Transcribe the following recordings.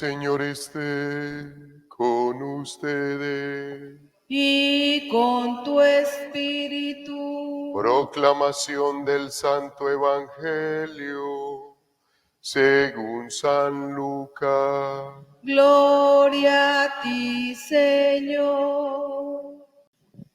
Señor esté con ustedes. Y con tu espíritu. Proclamación del Santo Evangelio según San Lucas. Gloria a ti, Señor.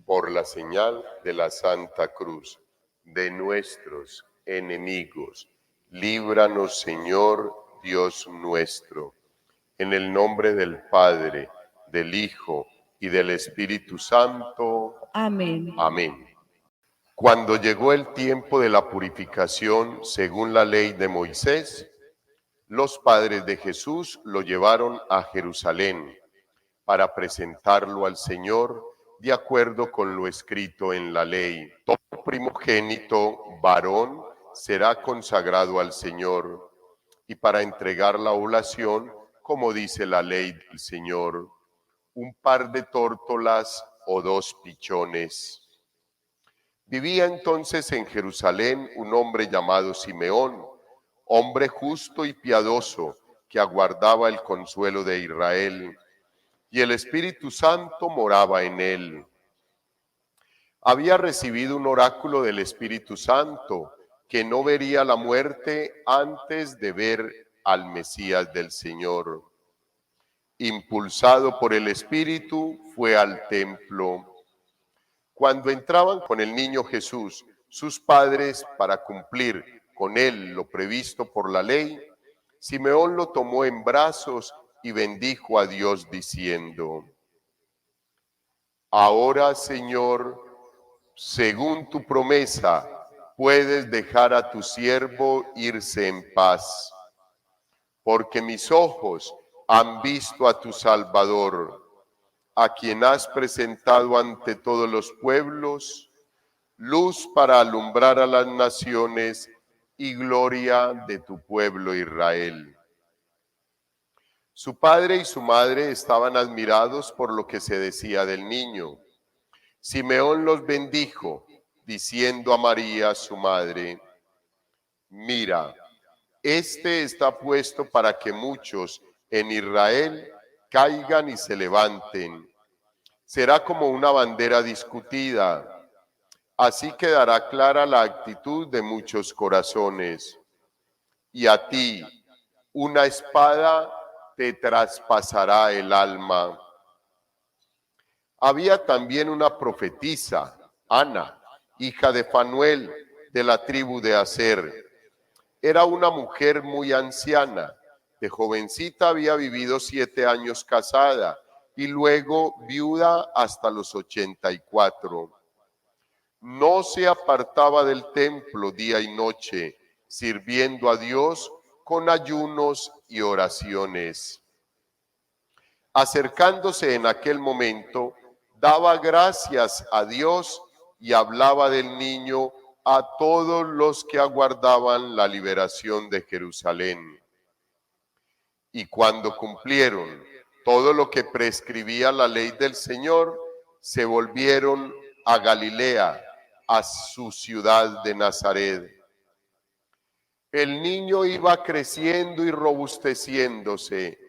Por la señal de la Santa Cruz de nuestros enemigos, líbranos, Señor Dios nuestro. En el nombre del Padre, del Hijo y del Espíritu Santo. Amén. Amén. Cuando llegó el tiempo de la purificación según la ley de Moisés, los padres de Jesús lo llevaron a Jerusalén para presentarlo al Señor de acuerdo con lo escrito en la ley. Todo primogénito varón será consagrado al Señor, y para entregar la oblación, como dice la ley del Señor, un par de tórtolas o 2 pichones. Vivía entonces en Jerusalén un hombre llamado Simeón, hombre justo y piadoso, que aguardaba el consuelo de Israel, y el Espíritu Santo moraba en él. Había recibido un oráculo del Espíritu Santo, que no vería la muerte antes de ver al Mesías del Señor. Impulsado por el Espíritu, fue al templo. Cuando entraban con el niño Jesús, sus padres, para cumplir con él lo previsto por la ley, Simeón lo tomó en brazos y bendijo a Dios diciendo: Ahora, Señor, según tu promesa, puedes dejar a tu siervo irse en paz, porque mis ojos han visto a tu Salvador, a quien has presentado ante todos los pueblos, luz para alumbrar a las naciones y gloria de tu pueblo Israel. Su padre y su madre estaban admirados por lo que se decía del niño. Simeón los bendijo, diciendo a María, su madre: Mira, este está puesto para que muchos en Israel caigan y se levanten. Será como una bandera discutida. Así quedará clara la actitud de muchos corazones. Y a ti, una espada te traspasará el alma. Había también una profetisa, Ana, hija de Fanuel, de la tribu de Aser. Era una mujer muy anciana. De jovencita había vivido 7 años casada y luego viuda hasta los 84. No se apartaba del templo día y noche, sirviendo a Dios con ayunos y oraciones. Acercándose en aquel momento, daba gracias a Dios y hablaba del niño a todos los que aguardaban la liberación de Jerusalén. Y cuando cumplieron todo lo que prescribía la ley del Señor, se volvieron a Galilea, a su ciudad de Nazaret. El niño iba creciendo y robusteciéndose,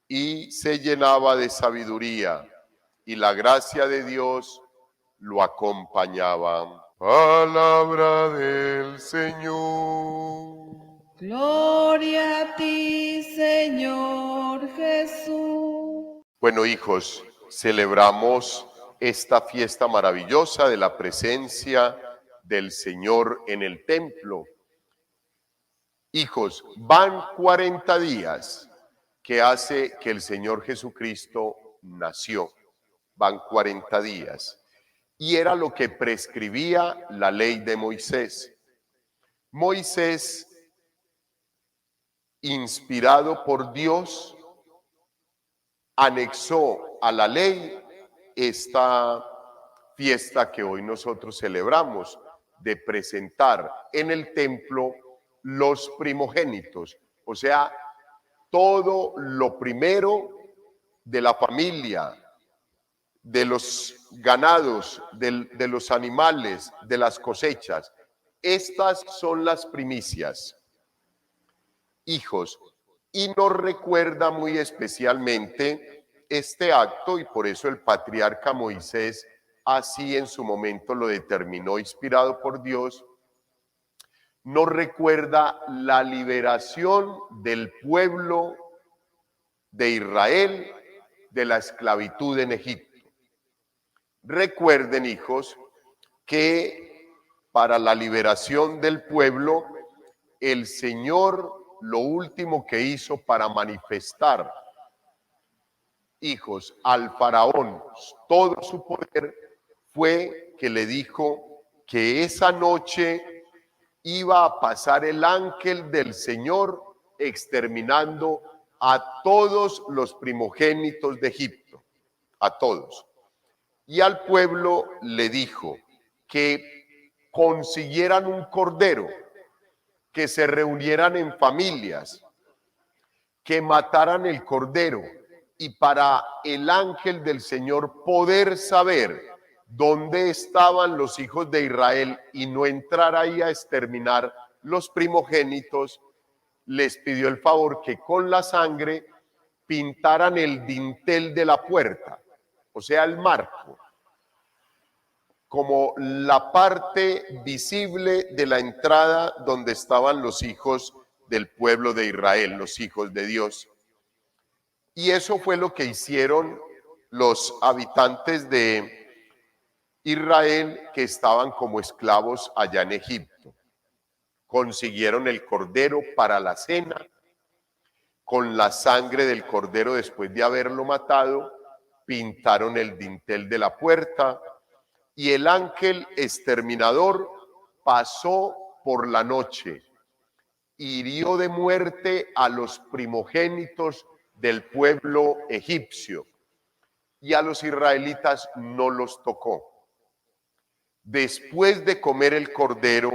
y se llenaba de sabiduría, y la gracia de Dios lo acompañaba. Palabra del Señor. Gloria a ti, Señor Jesús. Bueno, hijos, celebramos esta fiesta maravillosa de la presencia del Señor en el templo. Hijos, van 40 días que hace que el Señor Jesucristo nació. Van 40 días. Y era lo que prescribía la ley de Moisés. Moisés, inspirado por Dios, anexó a la ley esta fiesta que hoy nosotros celebramos, de presentar en el templo los primogénitos, o sea, todo lo primero de la familia, de los ganados, de los animales, de las cosechas. Estas son las primicias. Hijos, y nos recuerda muy especialmente este acto, y por eso el patriarca Moisés así en su momento lo determinó, inspirado por Dios. Nos recuerda la liberación del pueblo de Israel de la esclavitud en Egipto. Recuerden, hijos, que para la liberación del pueblo, el Señor lo último que hizo para manifestar, hijos, al faraón todo su poder, fue que le dijo que esa noche iba a pasar el ángel del Señor exterminando a todos los primogénitos de Egipto, a todos. Y al pueblo le dijo que consiguieran un cordero, que se reunieran en familias, que mataran el cordero, y para el ángel del Señor poder saber dónde estaban los hijos de Israel y no entrar ahí a exterminar los primogénitos, les pidió el favor que con la sangre pintaran el dintel de la puerta, o sea, el marco, como la parte visible de la entrada donde estaban los hijos del pueblo de Israel, los hijos de Dios. Y eso fue lo que hicieron los habitantes de Israel que estaban como esclavos allá en Egipto. Consiguieron el cordero para la cena, con la sangre del cordero después de haberlo matado, pintaron el dintel de la puerta, y el ángel exterminador pasó por la noche, hirió de muerte a los primogénitos del pueblo egipcio, y a los israelitas no los tocó. Después de comer el cordero,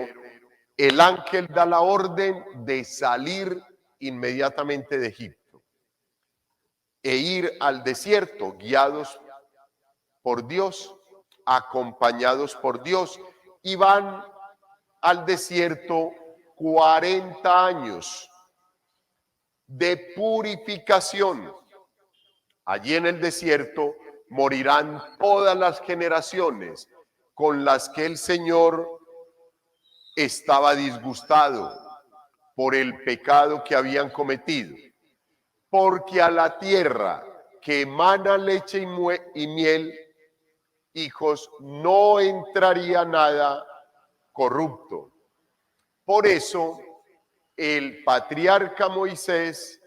el ángel da la orden de salir inmediatamente de Egipto e ir al desierto, guiados por Dios, acompañados por Dios, y van al desierto 40 años de purificación. Allí en el desierto morirán todas las generaciones con las que el Señor estaba disgustado por el pecado que habían cometido, porque a la tierra que emana leche y miel, hijos, no entraría nada corrupto. Por eso el patriarca Moisés,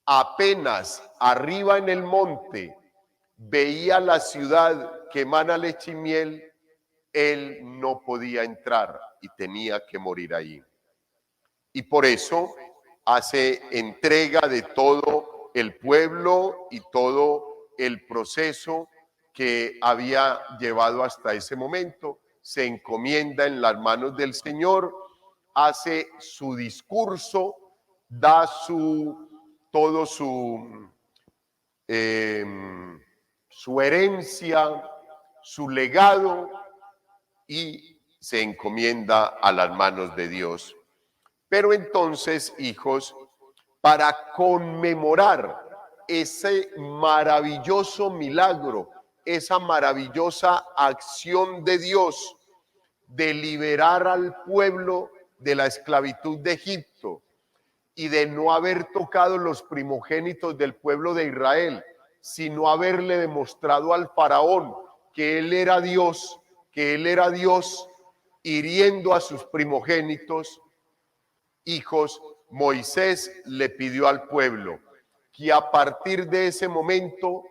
apenas arriba en el monte veía la ciudad que emana leche y miel, él no podía entrar y tenía que morir ahí. Y por eso hace entrega de todo el pueblo y todo el proceso que había llevado hasta ese momento, se encomienda en las manos del Señor, hace su discurso, da todo su herencia, su legado, y se encomienda a las manos de Dios. Pero entonces, hijos, para conmemorar ese maravilloso milagro, esa maravillosa acción de Dios de liberar al pueblo de la esclavitud de Egipto y de no haber tocado los primogénitos del pueblo de Israel, sino haberle demostrado al faraón que él era Dios, hiriendo a sus primogénitos, hijos, Moisés le pidió al pueblo que a partir de ese momento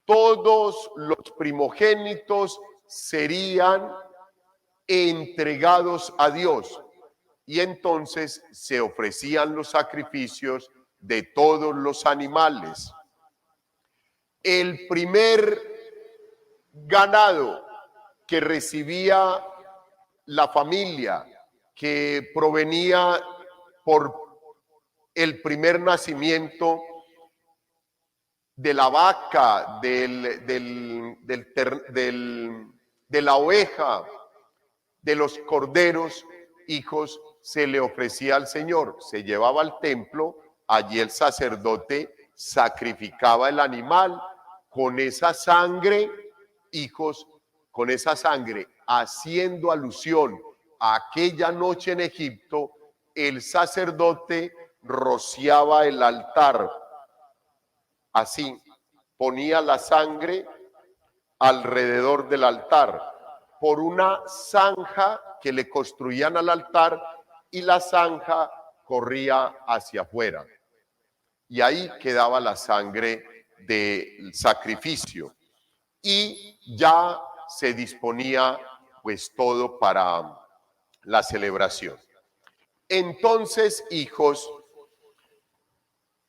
todos los primogénitos serían entregados a Dios, y entonces se ofrecían los sacrificios de todos los animales. El primer ganado que recibía la familia, que provenía por el primer nacimiento de la vaca, de la oveja, de los corderos, hijos, se le ofrecía al Señor, se llevaba al templo allí el sacerdote sacrificaba el animal con esa sangre, hijos, con esa sangre, haciendo alusión a aquella noche en Egipto, el sacerdote rociaba el altar. Así, ponía la sangre alrededor del altar por una zanja que le construían al altar y la zanja corría hacia afuera. Y ahí quedaba la sangre del sacrificio. Y ya se disponía pues todo para la celebración. Entonces, hijos,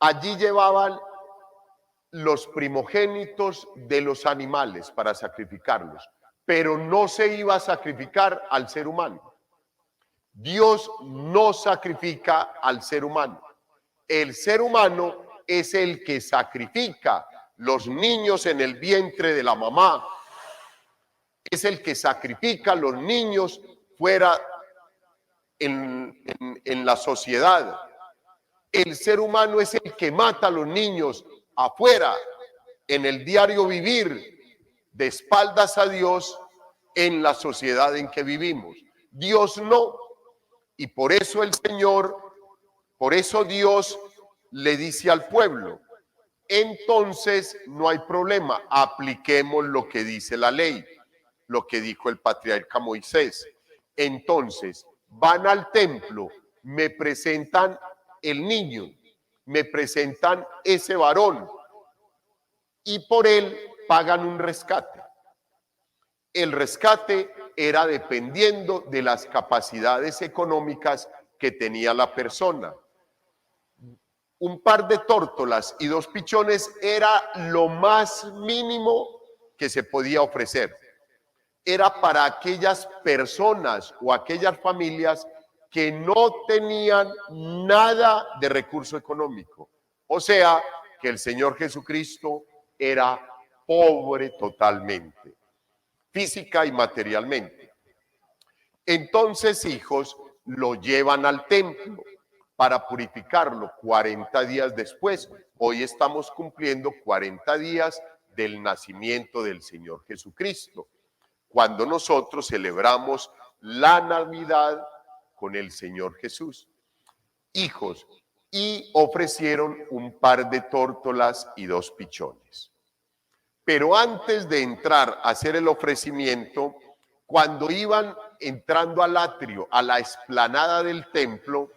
allí llevaban los primogénitos de los animales para sacrificarlos, pero no se iba a sacrificar al ser humano. Dios no sacrifica al ser humano. El ser humano es el que sacrifica los niños en el vientre de la mamá. Es el que sacrifica a los niños fuera en la sociedad. El ser humano es el que mata a los niños afuera, en el diario vivir, de espaldas a Dios, en la sociedad en que vivimos. Dios no. Y por eso el Señor, por eso Dios le dice al pueblo, entonces no hay problema, apliquemos lo que dice la ley, lo que dijo el patriarca Moisés. Entonces van al templo, me presentan el niño, me presentan ese varón y por él pagan un rescate. El rescate era dependiendo de las capacidades económicas que tenía la persona. Un par de tórtolas y 2 pichones era lo más mínimo que se podía ofrecer. Era para aquellas personas o aquellas familias que no tenían nada de recurso económico. O sea, que el Señor Jesucristo era pobre totalmente, física y materialmente. Entonces, hijos, lo llevan al templo para purificarlo 40 días después. Hoy estamos cumpliendo 40 días del nacimiento del Señor Jesucristo, cuando nosotros celebramos la Navidad con el Señor Jesús. Hijos, y ofrecieron un par de tórtolas y 2 pichones. Pero antes de entrar a hacer el ofrecimiento, cuando iban entrando al atrio, a la explanada del templo,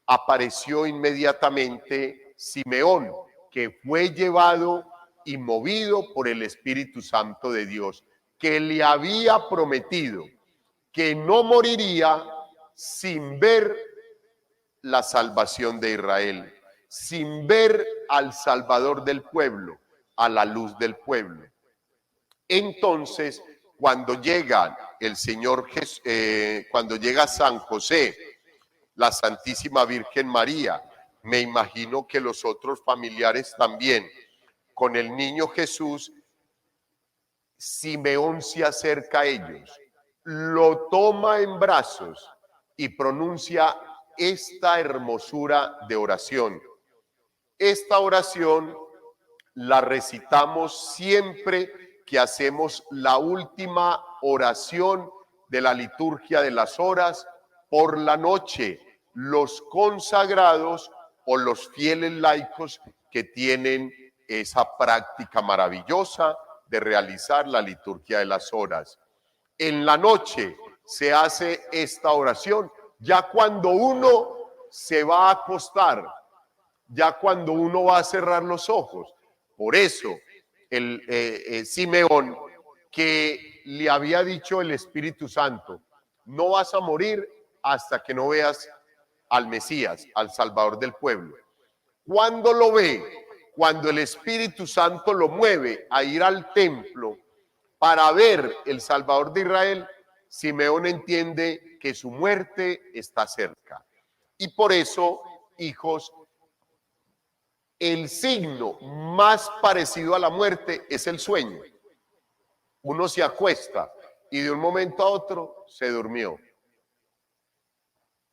apareció inmediatamente Simeón, que fue llevado y movido por el Espíritu Santo de Dios, que le había prometido que no moriría sin ver la salvación de Israel, sin ver al Salvador del pueblo, a la luz del pueblo. Entonces, cuando llega el Señor, cuando llega San José, la Santísima Virgen María, me imagino que los otros familiares también, con el niño Jesús, Simeón se acerca a ellos, lo toma en brazos y pronuncia esta hermosura de oración. Esta oración la recitamos siempre que hacemos la última oración de la liturgia de las horas por la noche, los consagrados o los fieles laicos que tienen esa práctica maravillosa de realizar la liturgia de las horas. En la noche se hace esta oración, ya cuando uno se va a acostar, ya cuando uno va a cerrar los ojos. Por eso, Simeón, que le había dicho el Espíritu Santo, no vas a morir hasta que no veas al Mesías, al Salvador del pueblo. Cuando lo ve, cuando el Espíritu Santo lo mueve a ir al templo para ver el Salvador de Israel, Simeón entiende que su muerte está cerca. Y por eso, hijos, el signo más parecido a la muerte es el sueño. Uno se acuesta y de un momento a otro se durmió.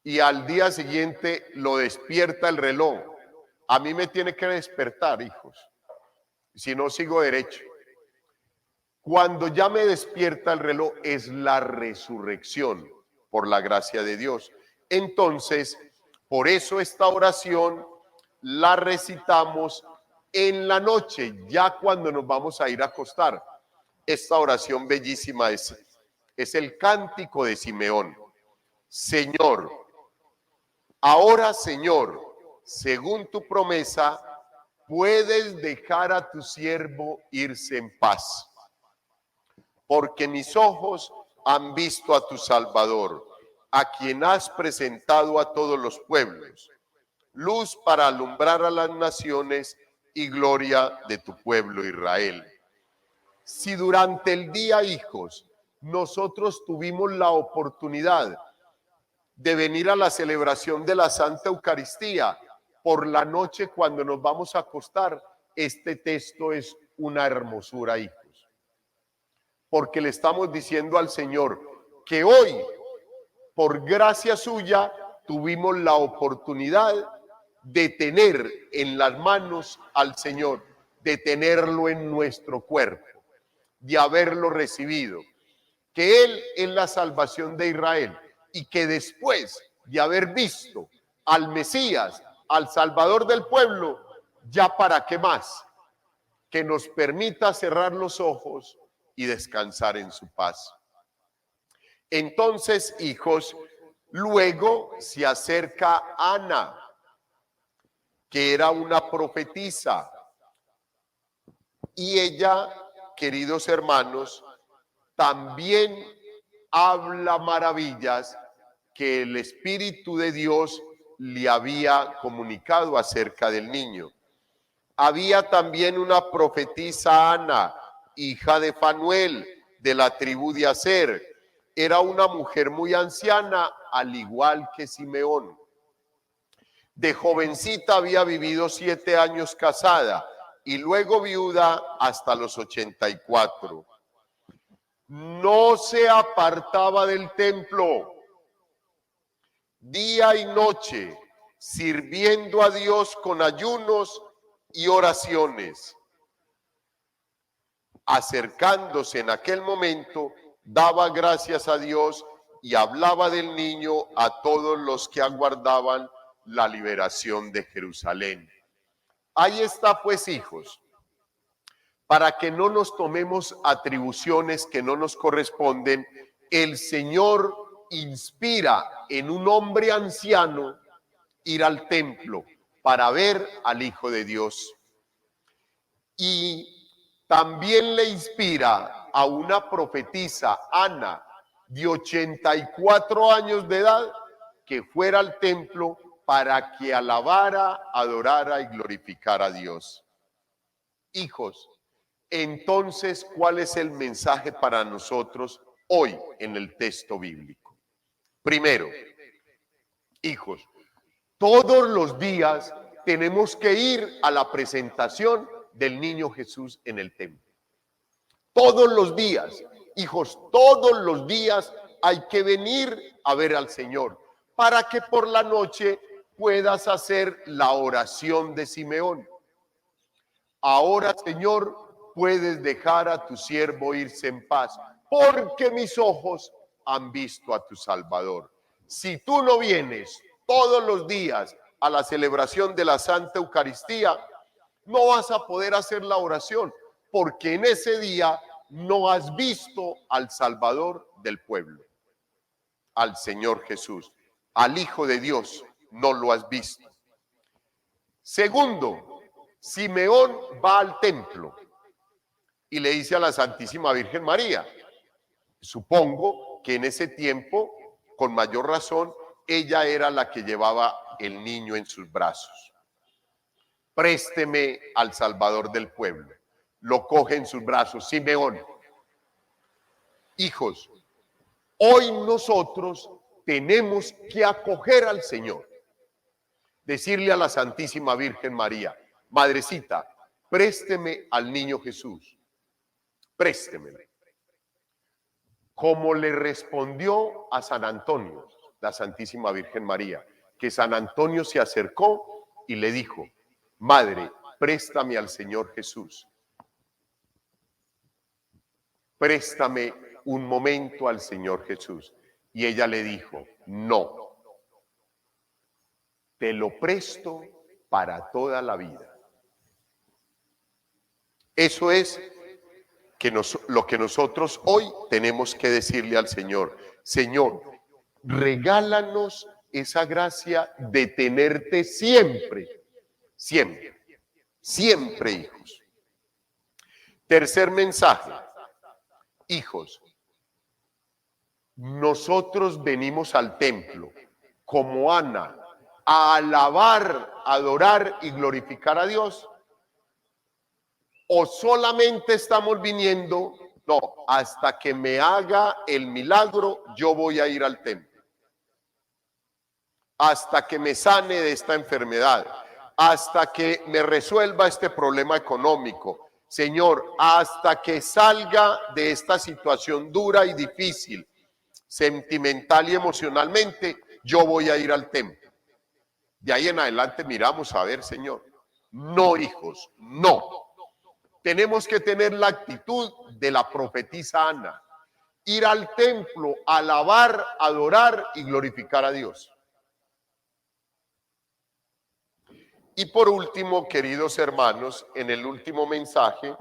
Y al día siguiente lo despierta el reloj a mí me tiene que despertar, hijos, si no sigo derecho. Cuando ya me despierta el reloj es la resurrección por la gracia de Dios. Entonces, por eso esta oración la recitamos en la noche, ya cuando nos vamos a ir a acostar. Esta oración bellísima es el cántico de Simeón. Señor, ahora Señor, según tu promesa, puedes dejar a tu siervo irse en paz. Porque mis ojos han visto a tu Salvador, a quien has presentado a todos los pueblos, luz para alumbrar a las naciones y gloria de tu pueblo Israel. Si durante el día, hijos, nosotros tuvimos la oportunidad de venir a la celebración de la Santa Eucaristía, por la noche cuando nos vamos a acostar, este texto es una hermosura, hijos. Porque le estamos diciendo al Señor que hoy, por gracia suya, tuvimos la oportunidad de tener en las manos al Señor, de tenerlo en nuestro cuerpo, de haberlo recibido, que Él es la salvación de Israel y que después de haber visto al Mesías, al Salvador del pueblo, ya para qué más, que nos permita cerrar los ojos y descansar en su paz. Entonces, hijos, luego se acerca Ana, que era una profetisa, y ella, queridos hermanos, también habla maravillas que el Espíritu de Dios le había comunicado acerca del niño. Había también una profetisa Ana, hija de Fanuel, de la tribu de Aser. Era una mujer muy anciana, al igual que Simeón. De jovencita había vivido 7 años casada y luego viuda hasta los 84. No se apartaba del templo, día y noche, sirviendo a Dios con ayunos y oraciones. Acercándose en aquel momento, daba gracias a Dios y hablaba del niño a todos los que aguardaban la liberación de Jerusalén. Ahí está, pues, hijos, para que no nos tomemos atribuciones que no nos corresponden. El Señor inspira en un hombre anciano ir al templo para ver al Hijo de Dios. Y también le inspira a una profetisa, Ana, de 84 años de edad, que fuera al templo para que alabara, adorara y glorificara a Dios. Hijos, entonces, ¿cuál es el mensaje para nosotros hoy en el texto bíblico? Primero, hijos, todos los días tenemos que ir a la presentación del niño Jesús en el templo. Todos los días, hijos, todos los días hay que venir a ver al Señor para que por la noche puedas hacer la oración de Simeón. Ahora, Señor, puedes dejar a tu siervo irse en paz, porque mis ojos han visto a tu Salvador. Si tú no vienes todos los días a la celebración de la Santa Eucaristía, no vas a poder hacer la oración, porque en ese día no has visto al Salvador del pueblo, al Señor Jesús, al Hijo de Dios, no lo has visto. Segundo, Simeón va al templo y le dice a la Santísima Virgen María, supongo que en ese tiempo, con mayor razón, ella era la que llevaba el niño en sus brazos. Présteme al Salvador del pueblo. Lo coge en sus brazos, Simeón. Hijos, hoy nosotros tenemos que acoger al Señor. Decirle a la Santísima Virgen María, Madrecita, présteme al niño Jesús. Préstemelo. Como le respondió a San Antonio, la Santísima Virgen María, que San Antonio se acercó y le dijo, Madre, préstame al Señor Jesús. Préstame un momento al Señor Jesús. Y ella le dijo, no, te lo presto para toda la vida. Eso es lo que nosotros hoy tenemos que decirle al Señor. Señor, regálanos esa gracia de tenerte siempre, siempre, siempre, hijos. Tercer mensaje, hijos, nosotros venimos al templo como Ana a alabar, adorar y glorificar a Dios. ¿O solamente estamos viniendo? No, hasta que me haga el milagro, yo voy a ir al templo. Hasta que me sane de esta enfermedad, hasta que me resuelva este problema económico. Señor, hasta que salga de esta situación dura y difícil, sentimental y emocionalmente, yo voy a ir al templo. De ahí en adelante miramos a ver, Señor. No, hijos, no. Tenemos que tener la actitud de la profetisa Ana. Ir al templo, alabar, adorar y glorificar a Dios. Y por último, queridos hermanos, en el último mensaje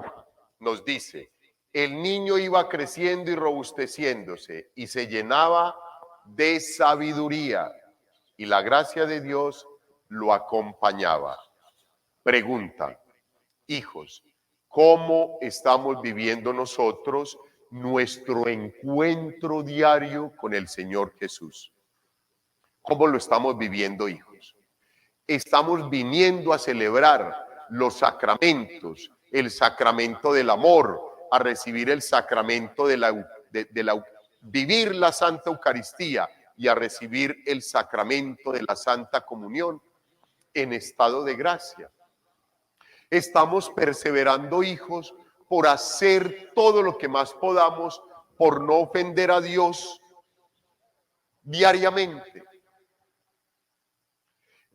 nos dice, el niño iba creciendo y robusteciéndose y se llenaba de sabiduría y la gracia de Dios lo acompañaba. Pregunta, hijos, ¿cómo estamos viviendo nosotros nuestro encuentro diario con el Señor Jesús? ¿Cómo lo estamos viviendo, hijos? Estamos viniendo a celebrar los sacramentos, el sacramento del amor, a recibir el sacramento vivir la Santa Eucaristía y a recibir el sacramento de la Santa Comunión en estado de gracia. Estamos perseverando, hijos, por hacer todo lo que más podamos, por no ofender a Dios diariamente.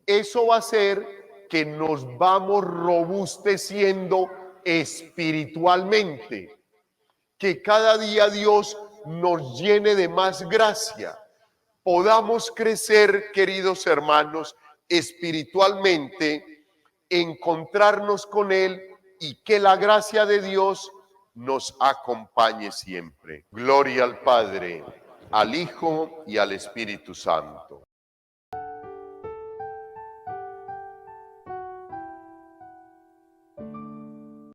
Eso va a hacer que nos vamos robusteciendo espiritualmente, que cada día Dios nos llene de más gracia, podamos crecer, queridos hermanos, espiritualmente, encontrarnos con Él y que la gracia de Dios nos acompañe siempre. Gloria al Padre, al Hijo y al Espíritu Santo.